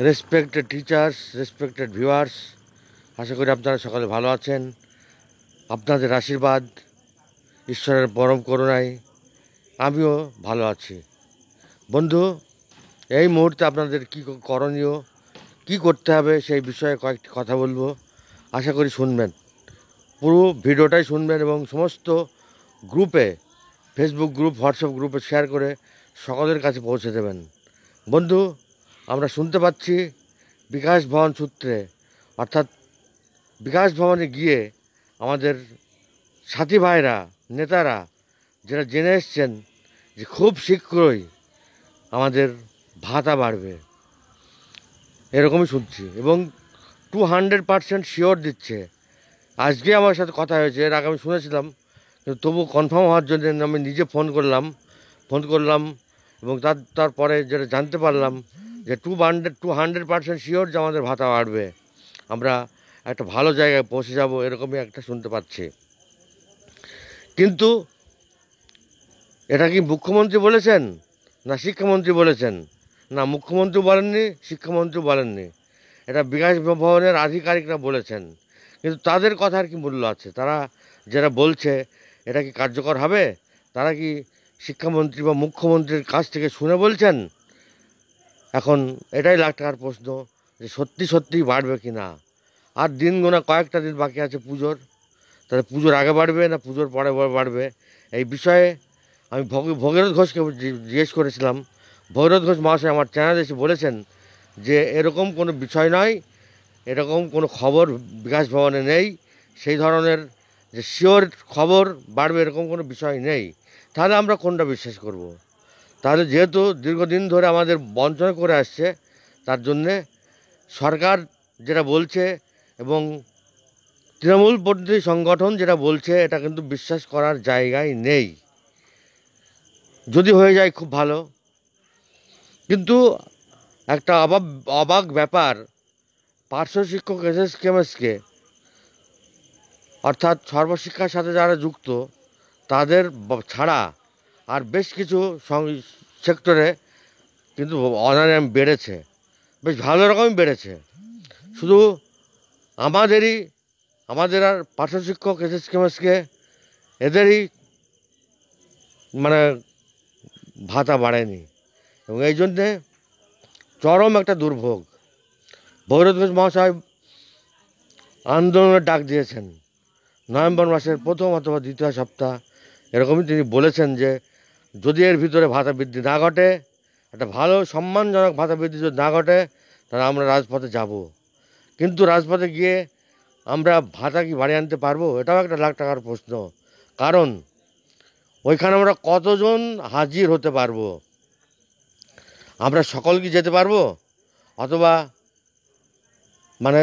Respected teachers, respected viewers, আশা করি আপনারা সকলে ভালো আছেন। আপনাদের আশীর্বাদ, ঈশ্বরের পরম করুণায় আমিও ভালো আছি। বন্ধু, এই মুহূর্তে আপনাদের কী করণীয়, কী করতে হবে সেই বিষয়ে কয়েকটি কথা বলবো। আশা করি শুনবেন, পুরো ভিডিওটাই শুনবেন এবং সমস্ত গ্রুপে, ফেসবুক গ্রুপ, হোয়াটসঅ্যাপ গ্রুপে শেয়ার করে সকলের কাছে পৌঁছে দেবেন। বন্ধু, আমরা শুনতে পাচ্ছি বিকাশ ভবন সূত্রে, অর্থাৎ বিকাশ ভবনে গিয়ে আমাদের সাথী ভাইরা, নেতারা যারা জেনে এসছেন যে খুব শীঘ্রই আমাদের ভাতা বাড়বে, এরকমই শুনছি এবং 200% শিওর দিচ্ছে। আজকে আমার সাথে কথা হয়েছে, এর আগে আমি শুনেছিলাম, কিন্তু তবু কনফার্ম হওয়ার জন্য আমি নিজে ফোন করলাম এবং তারপরে যেটা জানতে পারলাম যে 200% শিওর যে আমাদের ভাতা বাড়বে, আমরা একটা ভালো জায়গায় পৌঁছে যাব, এরকমই একটা শুনতে পাচ্ছি। কিন্তু এটা কি মুখ্যমন্ত্রী বলেছেন না শিক্ষামন্ত্রী বলেছেন? না, মুখ্যমন্ত্রী বলেননি, শিক্ষামন্ত্রী বলেননি, এটা বিকাশ ভবনের আধিকারিকরা বলেছেন। কিন্তু তাদের কথার কি মূল্য আছে? তারা যারা বলছে এটা কি কার্যকর হবে? তারা কি শিক্ষামন্ত্রী বা মুখ্যমন্ত্রীর কাছ থেকে শুনে বলছেন? এখন এটাই লাখ টাকার প্রশ্ন যে সত্যিই বাড়বে কি না। আর দিন গোনা কয়েকটা দিন বাকি আছে পুজোর। তাহলে পুজোর আগে বাড়বে না পুজোর পরে বাড়বে, এই বিষয়ে আমি ভগীরথ ঘোষকে জিজ্ঞেস করেছিলাম। ভগীরথ ঘোষ মহাশয় আমার চ্যানেলে এসে বলেছেন যে এরকম কোনো বিষয় নয়, এরকম কোনো খবর বিকাশ ভবনে নেই, সেই ধরনের যে শিওর খবর বাড়বে এরকম কোনো বিষয় নেই। তাহলে আমরা কোনটা বিশ্বাস করব? তাহলে যেহেতু দীর্ঘদিন ধরে আমাদের বঞ্চনা করে আসছে, তার জন্যে সরকার যেটা বলছে এবং তৃণমূলপন্থী সংগঠন যেটা বলছে, এটা কিন্তু বিশ্বাস করার জায়গায় নেই। যদি হয়ে যায় খুব ভালো, কিন্তু একটা অবাক ব্যাপার, পার্শ্ব শিক্ষক এসএসকেএমএসকে, অর্থাৎ সর্বশিক্ষার সাথে যারা যুক্ত তাদের ছাড়া আর বেশ কিছু সেক্টরে কিন্তু অনারায়ণ বেড়েছে, বেশ ভালো রকমই বেড়েছে। শুধু আমাদের আর পার্শ্ব শিক্ষক এসএসকেএমএসকে এদেরই মানে ভাতা বাড়েনি এবং এই জন্যে চরম একটা দুর্ভোগ। ভগীরথ ঘোষ মহাশয় আন্দোলনের ডাক দিয়েছেন নভেম্বর মাসের প্রথম অথবা দ্বিতীয় সপ্তাহ, এরকমই তিনি বলেছেন যে যদি এর ভিতরে ভাতা বৃদ্ধি না ঘটে, একটা ভালো সম্মানজনক ভাতা বৃদ্ধি যদি না ঘটে, তাহলে আমরা রাজপথে যাব। কিন্তু রাজপথে গিয়ে আমরা ভাতা কি বাড়িয়ে আনতে পারবো? এটাও একটা লাখ টাকার প্রশ্ন। কারণ ওইখানে আমরা কতজন হাজির হতে পারবো? আমরা সকল কি যেতে পারবো? অথবা মানে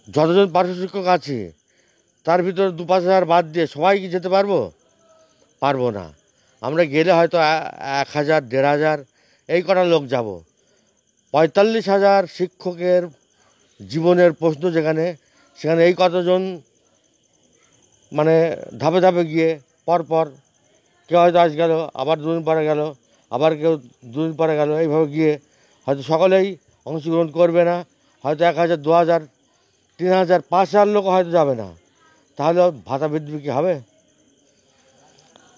যতজন পার্শ্ব শিক্ষক আছে তার ভিতরে 2-5 হাজার বাদ দিয়ে সবাই কি যেতে পারবো? পারবো না। আমরা গেলে হয়তো 1,000, 1,500 এই কটা লোক যাব। 45,000 শিক্ষকের জীবনের প্রশ্ন যেখানে, সেখানে এই কতজন মানে ধাপে ধাপে গিয়ে পরপর, কেউ হয়তো আজ গেল, আবার 2 দিন পরে গেল, আবার কেউ 2 দিন পরে গেল, এইভাবে গিয়ে হয়তো সকলেই অংশগ্রহণ করবে না। হয়তো 1,000, 2,000, 3,000, 5,000 লোক হয়তো যাবে না। তাহলে ভাতা বৃদ্ধি কি হবে?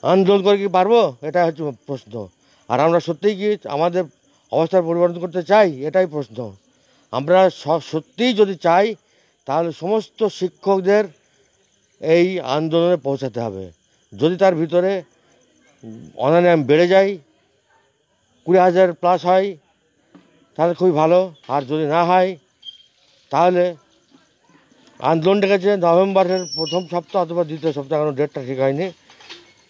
আন্দোলন করে কি পারবো? এটা হচ্ছে প্রশ্ন। আর আমরা সত্যিই কি আমাদের অবস্থার পরিবর্তন করতে চাই? এটাই প্রশ্ন। আমরা সত্যিই যদি চাই, তাহলে সমস্ত শিক্ষকদের এই আন্দোলনে পৌঁছাতে হবে। যদি তার ভিতরে অনারায়ণ বেড়ে যায়, 20,000 প্লাস হয়, তাহলে খুবই ভালো। আর যদি না হয়, তাহলে আন্দোলন ডেকেছে নভেম্বরের প্রথম সপ্তাহ অথবা দ্বিতীয় সপ্তাহ, কারণ ডেটটা ঠিক হয়নি,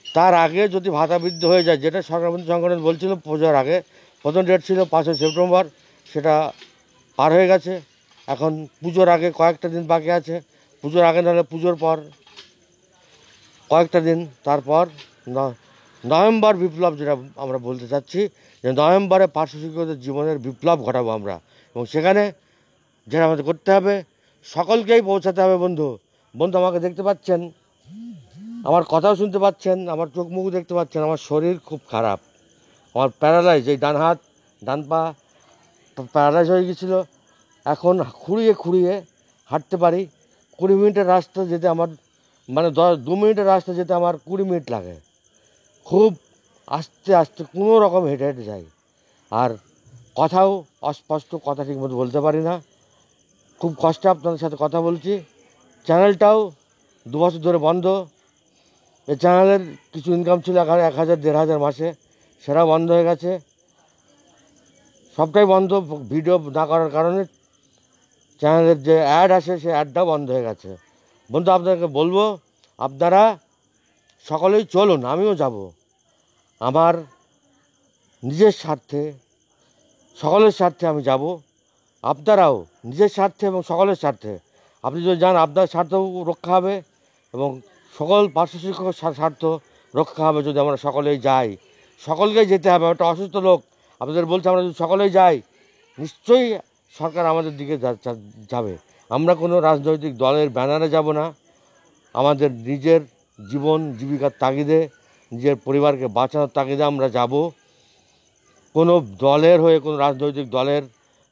তার আগে যদি ভাতা বৃদ্ধি হয়ে যায়, যেটা সরকারপন্থী সংগঠন বলছিল পুজোর আগে। প্রথম ডেট ছিল 5 সেপ্টেম্বর, সেটা পার হয়ে গেছে। এখন পুজোর আগে কয়েকটা দিন বাকি আছে। পুজোর আগে নাহলে পুজোর পর কয়েকটা দিন, তারপর নভেম্বর বিপ্লব, যেটা আমরা বলতে চাচ্ছি যে নভেম্বরে পার্শ্ব শিক্ষকদের জীবনের বিপ্লব ঘটাবো আমরা। এবং সেখানে যেটা আমাদের করতে হবে, সকলকেই পৌঁছাতে হবে। বন্ধু, আমাকে দেখতে পাচ্ছেন, আমার কথাও শুনতে পাচ্ছেন, আমার চোখ মুখ দেখতে পাচ্ছেন। আমার শরীর খুব খারাপ, আমার প্যারালাইজ, এই ডান হাত, ডান পা প্যারালাইজ হয়ে গেছিলো, এখন খুঁড়িয়ে খুঁড়িয়ে হাঁটতে পারি। 20 মিনিটের রাস্তা যেতে আমার মানে 2 মিনিটের রাস্তা যেতে আমার 20 মিনিট লাগে। খুব আস্তে আস্তে কোনো রকম হেঁটে হেঁটে যাই। আর কথাও অস্পষ্ট, কথা ঠিকমতো বলতে পারি না। খুব কষ্টে আপনাদের সাথে কথা বলছি। চ্যানেলটাও 2 বছর ধরে বন্ধ। এই চ্যানেলের কিছু ইনকাম ছিল 1000 1500 মাসে, সেটাও বন্ধ হয়ে গেছে। সবটাই বন্ধ, ভিডিও না করার কারণে চ্যানেলের যে অ্যাড আসে সেই অ্যাডটাও বন্ধ হয়ে গেছে। বন্ধু, আপনাদেরকে বলবো, আপনারা সকলেই চলুন, আমিও যাব। আমার নিজের স্বার্থে, সকলের স্বার্থে আমি যাব। আপনারাও নিজের স্বার্থে এবং সকলের স্বার্থে, আপনি যদি যান আপনার স্বার্থও রক্ষা হবে এবং সকল পার্শ্ব শিক্ষকের স্বার্থ রক্ষা হবে যদি আমরা সকলেই যাই। সকলকেই যেতে হবে। একটা অসুস্থ লোক আপনাদের বলছে, আমরা যদি সকলেই যাই নিশ্চয়ই সরকার আমাদের দিকে যাবে। আমরা কোনো রাজনৈতিক দলের ব্যানারে যাব না। আমাদের নিজের জীবন জীবিকার তাগিদে, নিজের পরিবারকে বাঁচানোর তাগিদে আমরা যাব। কোনো দলের হয়ে, কোনো রাজনৈতিক দলের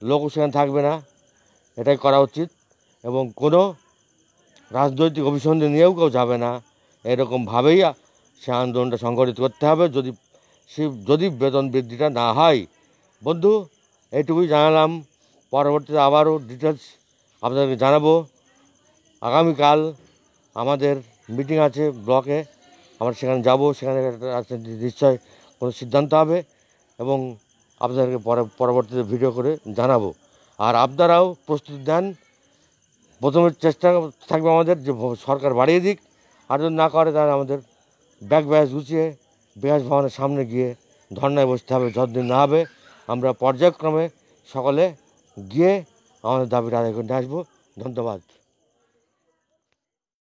লোক সেখানে থাকবে না, এটাই করা উচিত। এবং কোনো রাজনৈতিক অভিসন্ধি নিয়েও কেউ যাবে না। এরকমভাবেই সে আন্দোলনটা সংগঠিত করতে হবে যদি বেতন বৃদ্ধিটা না হয়। বন্ধু, এইটুকুই জানালাম। পরবর্তীতে আবারও ডিটেলস আপনাদেরকে জানাবো। আগামীকাল আমাদের মিটিং আছে ব্লকে, আমরা সেখানে যাব। সেখানে নিশ্চয় কোনো সিদ্ধান্ত হবে এবং আপনাদেরকে পরবর্তীতে ভিডিও করে জানাবো। আর আপনারাও প্রস্তুতি নেন। প্রথমে চেষ্টা থাকবে আমাদের যে সরকার বাড়িয়ে দিক, আর যদি না করে তাহলে আমাদের ব্যাগ গুছিয়ে বিকাশ ভবনের সামনে গিয়ে ধর্নায় বসতে হবে। যতদিন না হবে আমরা পর্যায়ক্রমে সকলে গিয়ে আমাদের দাবিটা আদায় করে আসবো। ধন্যবাদ।